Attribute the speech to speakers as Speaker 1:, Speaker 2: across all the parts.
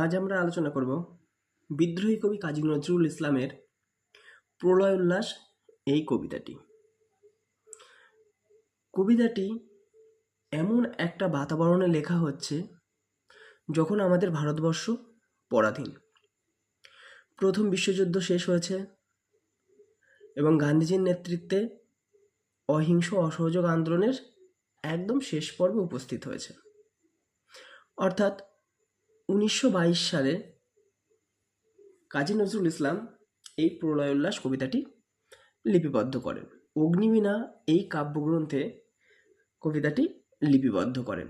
Speaker 1: আজ আমরা আলোচনা করব বিদ্রোহী কবি কাজী নজরুল ইসলামের প্রলয় উল্লাস এই কবিতাটি। কবিতাটি এমন একটা বাতাবরণে লেখা হচ্ছে যখন আমাদের ভারতবর্ষ পরাধীন। প্রথম বিশ্বযুদ্ধ শেষ হয়েছে এবং গান্ধীজির নেতৃত্বে অহিংস অসহযোগ আন্দোলনের একদম শেষ পর্বে উপস্থিত হয়েছে। অর্থাৎ 1922 সালে কাজী নজরুল ইসলাম এই প্রলয় উল্লাস কবিতাটি লিপিবদ্ধ করেন। অগ্নিবীণা এই কাব্যগ্রন্থে কবিতাটি লিপিবদ্ধ করেন।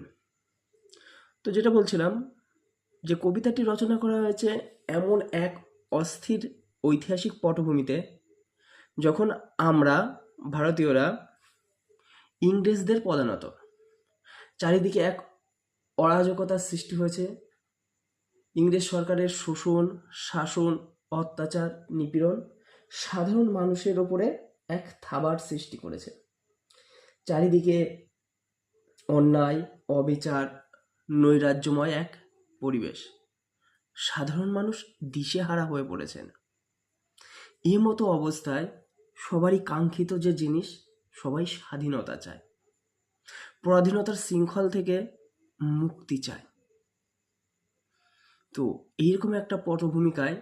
Speaker 1: তো যেটা বলছিলাম যে কবিতাটি রচনা করা হয়েছে এমন এক অস্থির ঐতিহাসিক পটভূমিতে যখন আমরা ভারতীয়রা ইংরেজদের পদানত, চারিদিকে এক অরাজকতার সৃষ্টি হয়েছে। ইংরেজ সরকারের শোষণ, শাসন, অত্যাচার, নিপীড়ন সাধারণ মানুষের ওপরে এক থাবার সৃষ্টি করেছে। চারিদিকে অন্যায়, অবিচার, নৈরাজ্যময় এক পরিবেশ। সাধারণ মানুষ দিশেহারা হয়ে পড়েছেন। এই মতো অবস্থায় সবারই কাঙ্ক্ষিত যে জিনিস, সবাই স্বাধীনতা চায়, পরাধীনতার শৃঙ্খল থেকে মুক্তি চায়। তো এইরকম একটা পটভূমিকায়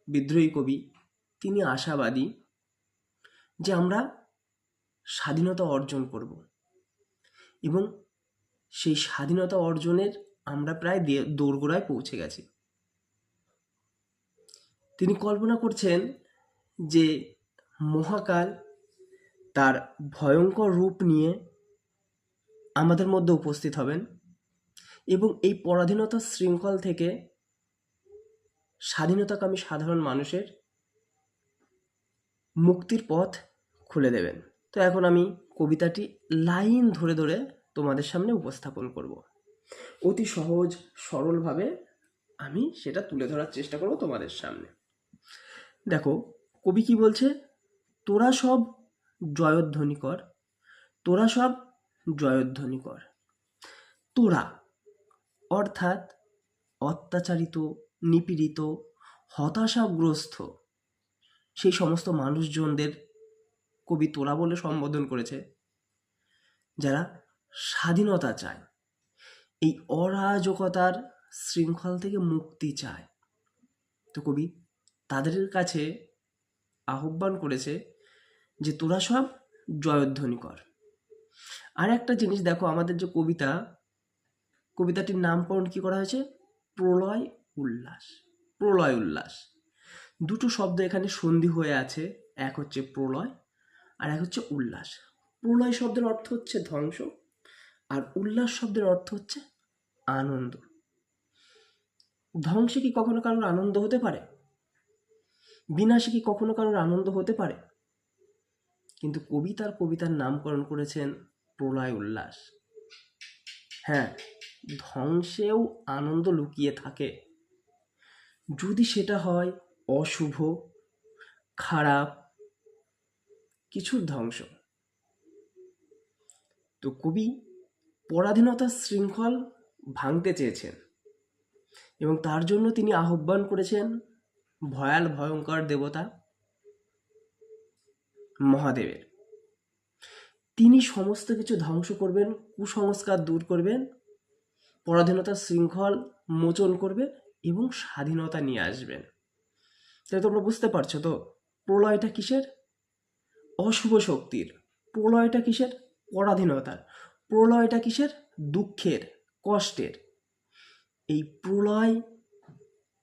Speaker 1: বিদ্রোহী কবি তিনি আশাবাদী যে আমরা স্বাধীনতা অর্জন করব এবং সেই স্বাধীনতা অর্জনের আমরা প্রায় দোরগোড়ায় পৌঁছে গেছি। তিনি কল্পনা করছেন যে মহাকাল তার ভয়ঙ্কর রূপ নিয়ে আমাদের মধ্যে উপস্থিত হবেন এবং এই পরাধীনতার শৃঙ্খল থেকে স্বাধীনতাকামী সাধারণ মানুষের মুক্তির পথ খুলে দেবেন। তো এখন আমি কবিতাটি লাইন ধরে ধরে তোমাদের সামনে উপস্থাপন করব। অতি সহজ সরলভাবে আমি সেটা তুলে ধরার চেষ্টা করব তোমাদের সামনে। দেখো কবি কি বলছে, তোরা সব জয়ধ্বনি কর, তোরা সব জয়ধ্বনি কর। তোরা অর্থাৎ অত্যাচারিত, নিপীড়িত, হতাশাগ্রস্ত সেই সমস্ত মানুষজনদের কবি তোরা বলে সম্বোধন করেছে, যারা স্বাধীনতা চায়, এই অরাজকতার শৃঙ্খল থেকে মুক্তি চায়। তো কবি তাদের কাছে আহ্বান করেছে যে তোরা সব জয়ধ্বনি কর। আর একটা জিনিস দেখো, আমাদের যে কবিতাটির নামকরণ কি করা হয়েছে, প্রলয় উল্লাস। প্রলয় উল্লাস দুটো শব্দ এখানে সন্ধি হয়ে আছে, এক হচ্ছে প্রলয় আর এক হচ্ছে উল্লাস। প্রলয় শব্দের অর্থ হচ্ছে ধ্বংস আর উল্লাস শব্দের অর্থ হচ্ছে আনন্দ। ধ্বংসে কি কখনো কারোর আনন্দ হতে পারে? বিনাশে কি কখনো কারোর আনন্দ হতে পারে? কিন্তু কবিতার নামকরণ করেছেন প্রলয় উল্লাস। হ্যাঁ, ধ্বংসেও আনন্দ লুকিয়ে থাকে, যদি সেটা হয় অশুভ, খারাপ কিছুর ধ্বংস। তো কবি পরাধীনতার শৃঙ্খল ভাঙতে চেয়েছেন এবং তার জন্য তিনি আহ্বান করেছেন ভয়াল ভয়ঙ্কর দেবতা মহাদেবের। তিনি সমস্ত কিছু ধ্বংস করবেন, কুসংস্কার দূর করবেন, পরাধীনতার শৃঙ্খল মোচন করবেন এবং স্বাধীনতা নিয়ে আসবেন। তাই তোমরা বুঝতে পারছো তো, প্রলয়টা কিসের? অশুভ শক্তির। প্রলয়টা কিসের? পরাধীনতার। প্রলয়টা কিসের? দুঃখের, কষ্টের। এই প্রলয়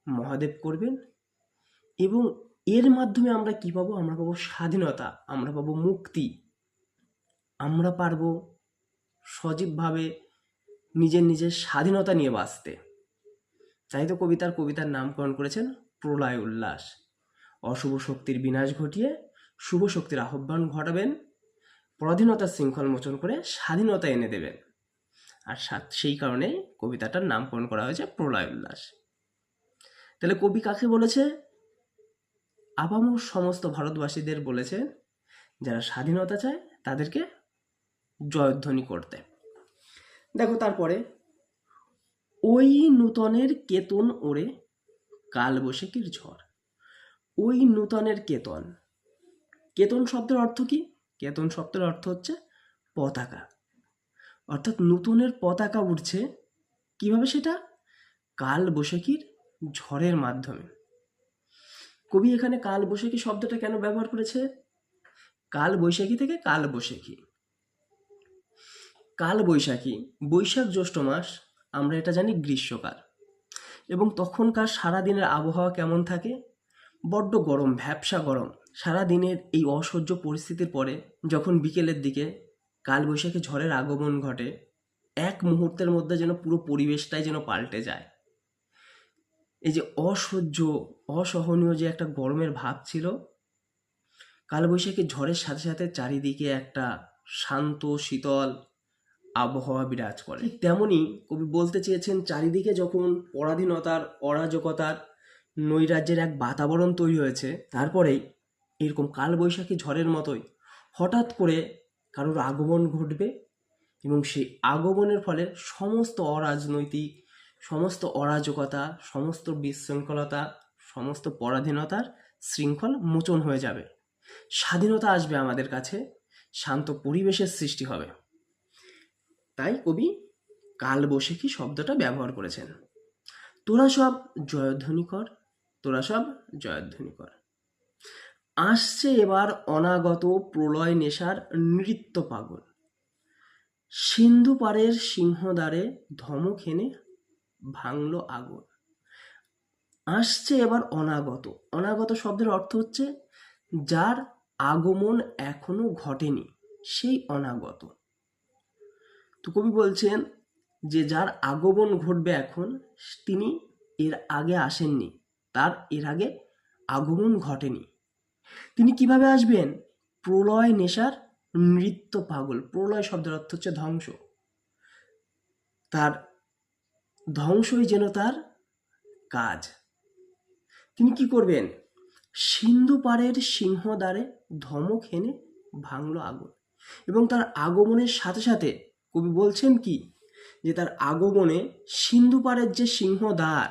Speaker 1: মহাদেব করবেন এবং এর মাধ্যমে আমরা কি পাবো? আমরা পাবো স্বাধীনতা, আমরা পাবো মুক্তি, আমরা পারবো সজীবভাবে নিজের স্বাধীনতা নিয়ে বাঁচতে। তাই তো কবিতার নামকরণ করেছেন প্রলয় উল্লাস। অশুভ শক্তির বিনাশ ঘটিয়ে শুভ শক্তির আহ্বান ঘটাবেন, পরাধীনতার শৃঙ্খল মোচন করে স্বাধীনতা এনে দেবেন। আর সেই কারণে কবিতাটার নামকরণ করা হয়েছে প্রলয় উল্লাস। তাহলে কবি কাকে বলেছে? আপামর সমস্ত ভারতবাসীদের বলেছে, যারা স্বাধীনতা চায় তাদেরকে জয়ধ্বনি করতে। দেখো তারপরে ওই নূতনের কেতন ওরে কালবৈশাখীর ঝড়। ওই নূতনের কেতন। কেতন শব্দের অর্থ কি? কেতন শব্দের অর্থ হচ্ছে পতাকা। অর্থাৎ নূতনের পতাকা উঠছে কিভাবে? সেটা কালবৈশাখীর ঝড়ের মাধ্যমে। কবি এখানে কালবৈশাখী শব্দটা কেন ব্যবহার করেছে? কালবৈশাখী থেকে কালবৈশাখী। কালবৈশাখী, বৈশাখ জ্যৈষ্ঠ মাস, আমরা এটা জানি গ্রীষ্মকাল। এবং তখনকার সারাদিনের আবহাওয়া কেমন থাকে? বড্ড গরম, ভ্যাপসা গরম। সারাদিনের এই অসহ্য পরিস্থিতির পরে যখন বিকেলের দিকে কালবৈশাখী ঝড়ের আগমন ঘটে, এক মুহূর্তের মধ্যে যেন পুরো পরিবেশটাই যেন পাল্টে যায়। এই যে অসহনীয় যে একটা গরমের ভাব ছিল, কালবৈশাখী ঝড়ের সাথে সাথে চারিদিকে একটা শান্ত শীতল আবহাওয়া বিরাজ করে। তেমনি কবি বলতে চেয়েছেন, চারিদিকে যখন পরাধীনতার, অরাজকতার, নৈরাজ্যের এক বাতাবরণ তৈরি হয়েছে, তারপরেই এরকম কালবৈশাখী ঝড়ের মতোই হঠাৎ করে কারোর আগমন ঘটবে এবং সেই আগমনের ফলে সমস্ত অরাজনৈতিক, সমস্ত অরাজকতা, সমস্ত বিশৃঙ্খলতা, সমস্ত পরাধীনতার শৃঙ্খল মোচন হয়ে যাবে। স্বাধীনতা আসবে আমাদের কাছে, শান্ত পরিবেশের সৃষ্টি হবে। তাই কবি কালবৈশাখী শব্দটা ব্যবহার করেছেন। তোরা সব জয়ধ্বনি কর, তোরা সব জয়ধ্বনি কর। আসছে এবার অনাগত প্রলয় নেশার নৃত্য পাগল। সিন্ধু পারের সিংহদ্বারে ধমক হেনে ভাঙল আগুন। আসছে এবার অনাগত। অনাগত শব্দের অর্থ হচ্ছে যার আগমন এখনো ঘটেনি, সেই অনাগত। তো কবি বলছেন যে যার আগমন ঘটবে এখন, তিনি এর আগে আসেননি, তার এর আগে আগমন ঘটেনি। তিনি কিভাবে আসবেন? প্রলয় নেশার নৃত্য পাগল। প্রলয় শব্দের অর্থ হচ্ছে ধ্বংস। তার ধ্বংসই যেন তার কাজ। তিনি কি করবেন? সিন্ধু পারের সিংহদ্বারে ধমক হেনে ভাঙল আগুন। এবং তার আগমনের সাথে সাথে কবি বলছেন কি, যে তার আগমনে সিন্ধু পারের যে সিংহদ্বার,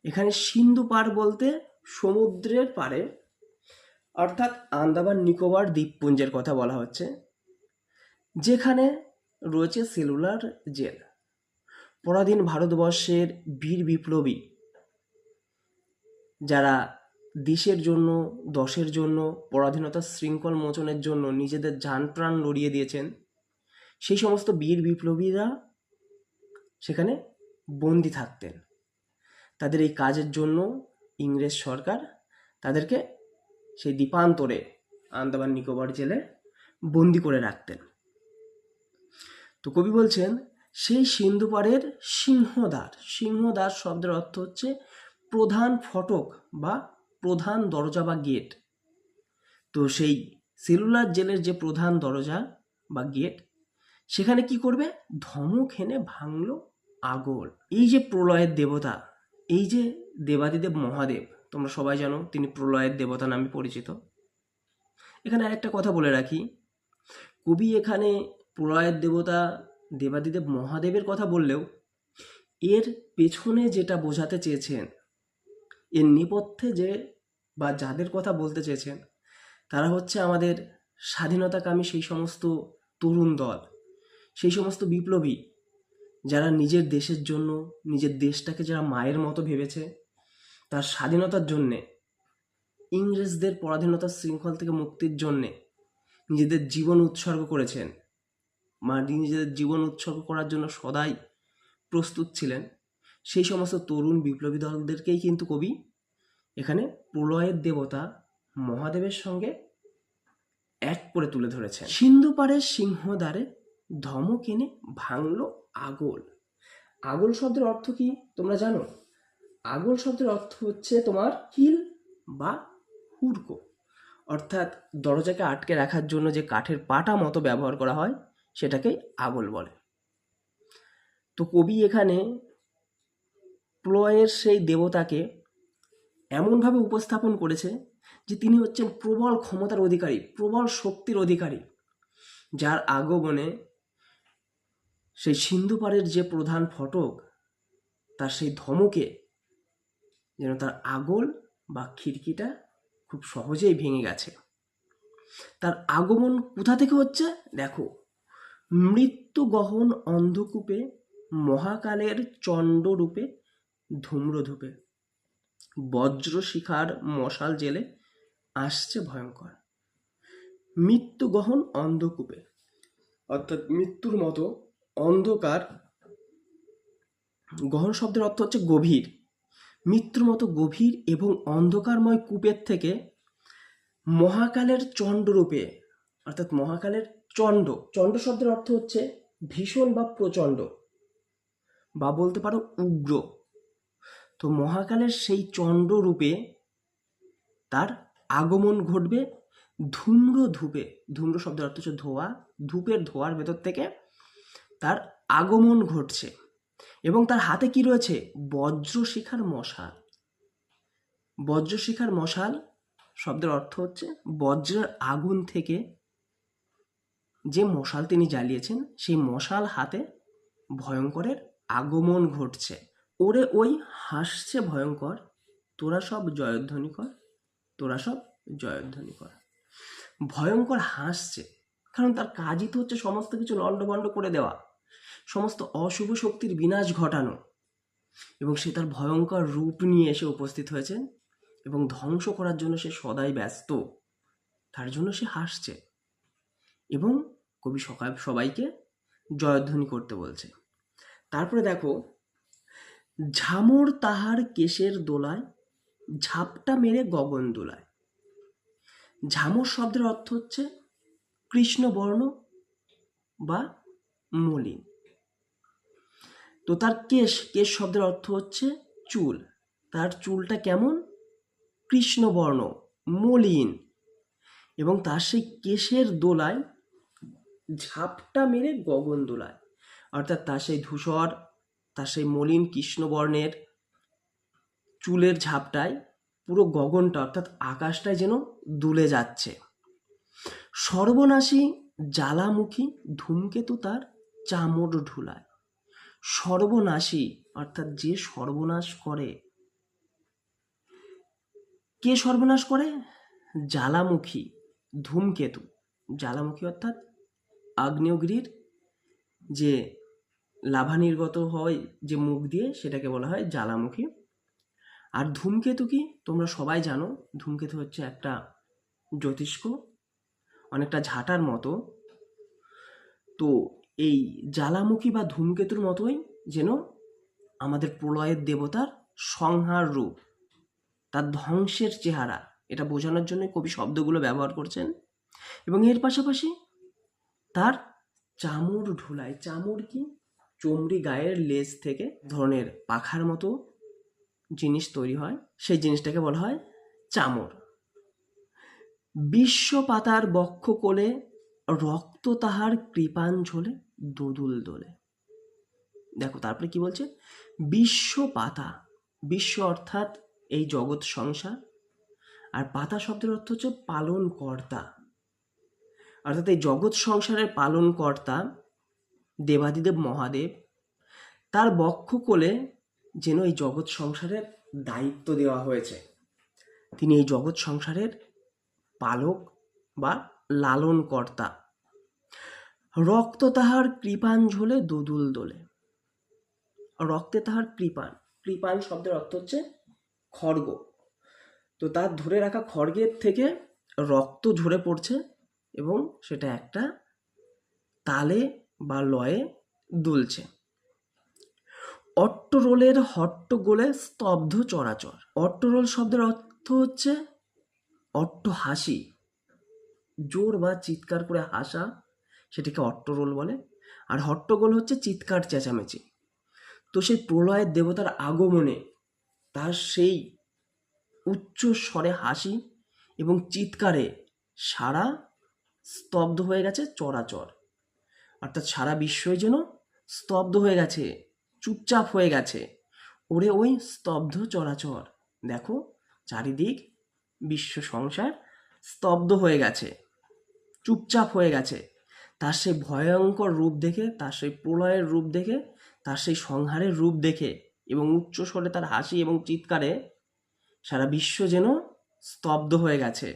Speaker 1: এখানে সিন্ধু পার বলতে সমুদ্রের পারে, অর্থাৎ আন্দামান নিকোবর দ্বীপপুঞ্জের কথা বলা হচ্ছে, যেখানে রয়েছে সেলুলার জেল। পরাধীন ভারতবর্ষের বীর বিপ্লবী যারা দেশের জন্য, দশের জন্য, পরাধীনতার শৃঙ্খল মোচনের জন্য নিজেদের জান প্রাণ লড়িয়ে দিয়েছেন, সেই সমস্ত বীর বিপ্লবীরা সেখানে বন্দি থাকতেন। তাদের এই কাজের জন্য ইংরেজ সরকার তাদেরকে সেই দ্বীপান্তরে আন্দামান নিকোবর জেলে বন্দি করে রাখতেন। তো কবি বলছেন সেই সিন্ধু পারের সিংহদ্বার। সিংহদ্বার শব্দের অর্থ হচ্ছে প্রধান ফটক বা প্রধান দরজা বা গেট। তো সেই সেলুলার জেলের যে প্রধান দরজা বা গেট, সেখানে কি করবে? ধমক হেনে ভাঙল আগুন। এই যে প্রলয়ের দেবতা, এই যে দেবাদিদেব মহাদেব, তোমরা সবাই জানো তিনি প্রলয়ের দেবতা নামে পরিচিত। এখানে আরেকটা কথা বলে রাখি, কবি এখানে প্রলয়ের দেবতা দেবাদিদেব মহাদেবের কথা বললেও এর পেছনে যেটা বোঝাতে চেয়েছেন, এর নেপথ্যে যে বা যাদের কথা বলতে চেয়েছেন, তারা হচ্ছে আমাদের স্বাধীনতাকামী সেই সমস্ত তরুণ দল, সেই সমস্ত বিপ্লবী যারা নিজের দেশের জন্য, নিজের দেশটাকে যারা মায়ের মতো ভেবেছে, তার স্বাধীনতার জন্যে, ইংরেজদের পরাধীনতার শৃঙ্খল থেকে মুক্তির জন্যে নিজেদের জীবন উৎসর্গ করেছেন, নিজেদের জীবন উৎসর্গ করার জন্য সদাই প্রস্তুত ছিলেন। সেই সমস্ত তরুণ বিপ্লবী দলদেরকেই কিন্তু কবি এখানে প্রলয়ের দেবতা মহাদেবের সঙ্গে এক করে তুলে ধরেছেন। সিন্ধু পারের সিংহদ্বারে ধমক এনে ভাঙল আগল। আগল শব্দের অর্থ কি তোমরা জানো? আগল শব্দের অর্থ হচ্ছে তোমার কিল বা হুড়কো, অর্থাৎ দরজাকে আটকে রাখার জন্য যে কাঠের পাটা মতো ব্যবহার করা হয়, সেটাকেই আগল বলে। তো কবি এখানে প্রলয়ের সেই দেবতাকে এমনভাবে উপস্থাপন করেছে যে তিনি হচ্ছেন প্রবল ক্ষমতার অধিকারী, প্রবল শক্তির অধিকারী, যার আগমনে সেই সিন্ধু পারের যে প্রধান ফটক, তার সেই ধমকে যেন তার আগল বা খিড়কিটা খুব সহজেই ভেঙে গেছে। তার আগমন কোথা থেকে হচ্ছে দেখো, মৃত্যু গহন অন্ধকূপে মহাকালের চণ্ডরূপে ধূম্রধূপে বজ্র শিখার মশাল জেলে আসছে ভয়ঙ্কর। মৃত্যু গহন অন্ধকূপে, অর্থাৎ মৃত্যুর মতো অন্ধকার, গহন শব্দের অর্থ হচ্ছে গভীর, মৃত্যুর মতো গভীর এবং অন্ধকারময় কূপের থেকে মহাকালের চণ্ডরূপে, অর্থাৎ মহাকালের চণ্ড, চণ্ড শব্দের অর্থ হচ্ছে ভীষণ বা প্রচণ্ড, বা বলতে পারো উগ্র। তো মহাকালের সেই চণ্ড রূপে তার আগমন ঘটবে ধূম্র ধূপে। ধূম্র শব্দের অর্থ হচ্ছে ধোঁয়া, ধূপের ধোঁয়ার ভেতর থেকে তার আগমন ঘটছে। এবং তার হাতে কি রয়েছে? বজ্রশিখার মশাল। বজ্রশিখার মশাল শব্দের অর্থ হচ্ছে বজ্রের আগুন থেকে যে মশাল তিনি জ্বালিয়েছেন, সেই মশাল হাতে ভয়ঙ্করের আগমন ঘটছে। ওরে ওই হাসছে ভয়ঙ্কর, তোরা সব জয়ধ্বনি কর, তোরা সব জয়ধ্বনি কর। ভয়ঙ্কর হাসছে, কারণ তার কাজই তো হচ্ছে সমস্ত কিছু লণ্ডভণ্ড করে দেওয়া, সমস্ত অশুভ শক্তির বিনাশ ঘটানো। এবং সে তার ভয়ঙ্কর রূপ নিয়ে এসে উপস্থিত হয়েছে এবং ধ্বংস করার জন্য সে সদাই ব্যস্ত, তার জন্য সে হাসছে। এবং কবি সবাইকে জয়ধ্বনি করতে বলছে। তারপরে দেখো, ঝামর তাহার কেশের দোলায় ঝাপটা মেরে গগন দোলায়। ঝামর শব্দের অর্থ হচ্ছে কৃষ্ণবর্ণ বা মলিন। তো তার কেশ, কেশ শব্দের অর্থ হচ্ছে চুল, তার চুলটা কেমন? কৃষ্ণবর্ণ, মলিন। এবং তার সেই কেশের দোলায় ঝাপটা মেরে গগন দোলায়, অর্থাৎ তার সেই ধূসর, তার সেই মলিন কৃষ্ণবর্ণের চুলের ঝাপটায় পুরো গগনটা, অর্থাৎ আকাশটায় যেন দুলে যাচ্ছে। সর্বনাশী জ্বালামুখী ধূমকেতু তার চামর ঢুলায়। সর্বনাশী অর্থাৎ যে সর্বনাশ করে। কে সর্বনাশ করে? জ্বালামুখী ধূমকেতু। জ্বালামুখী অর্থাৎ আগ্নেয়গিরির যে লাভা নির্গত হয় যে মুখ দিয়ে, সেটাকে বলা হয় জ্বালামুখী। আর ধূমকেতু কি? তোমরা সবাই জানো, ধূমকেতু হচ্ছে একটা জ্যোতিষ্ক, অনেকটা ঝাঁটার মতো। তো এই জ্বালামুখী বা ধূমকেতুর মতোই যেন আমাদের প্রলয়ের দেবতার সংহার রূপ, তার ধ্বংসের চেহারা, এটা বোঝানোর জন্য কবি শব্দগুলো ব্যবহার করছেন। এবং এর পাশাপাশি তার চামর ঢুলায়। চামর কি? চমড়ি, গায়ের লেজ থেকে ধরনের পাখার মতো জিনিস তৈরি হয়, সেই জিনিসটাকে বলা হয় চামর। বিশ্ব পাতার বক্ষ কোলে রক্ত তাহার কৃপাঞ্ঝলে দোদুল দোলে। দেখো তারপরে কি বলছে? বিশ্ব পাতা, বিশ্ব অর্থাৎ এই জগৎ সংসার, আর পাতা শব্দের অর্থ হচ্ছে পালন কর্তা, অর্থাৎ এই জগৎ সংসারের পালন কর্তা দেবাদিদেব মহাদেব, তার বক্ষ কোলে যেন এই জগৎ সংসারের দায়িত্ব দেওয়া হয়েছে। তিনি এই জগৎ সংসারের পালক বা লালন কর্তা। রক্ত তাহার কৃপাঞ্ঝলে দোদুল দোলে। রক্তে তাহার কৃপাণ, কৃপাণ শব্দের অর্থ হচ্ছে খড়গ। তো তার ধরে রাখা খড়গের থেকে রক্ত ঝরে পড়ছে এবং সেটা একটা তালে বা লয়ে দুলছে। অট্টরোলের হট্টগোলে স্তব্ধ চরাচর। অট্টরোল শব্দের অর্থ হচ্ছে অট্ট হাসি, জোর বা চিৎকার করে হাসা, সেটাকে অট্টরোল বলে। আর হট্টগোল হচ্ছে চিৎকার চেঁচামেচি। তো সেই প্রলয়ের দেবতার আগমনে তার সেই উচ্চ স্বরে হাসি এবং চিৎকারে সারা স্তব্ধ হয়ে গেছে চরাচর, অর্থাৎ সারা বিশ্বই যেন স্তব্ধ হয়ে গেছে, চুপচাপ হয়ে গেছে। ওরে ওই স্তব্ধ চরাচর, দেখো চারিদিক বিশ্ব সংসার স্তব্ধ হয়ে গেছে, চুপচাপ হয়ে গেছে। তার সেই ভয়ঙ্কর রূপ দেখে, তার সেই প্রলয়ের রূপ দেখে, তার সেই সংহারের রূপ দেখে এবং উচ্চ স্বরে তার হাসি এবং চিৎকারে সারা বিশ্ব যেন স্তব্ধ হয়ে গেছে।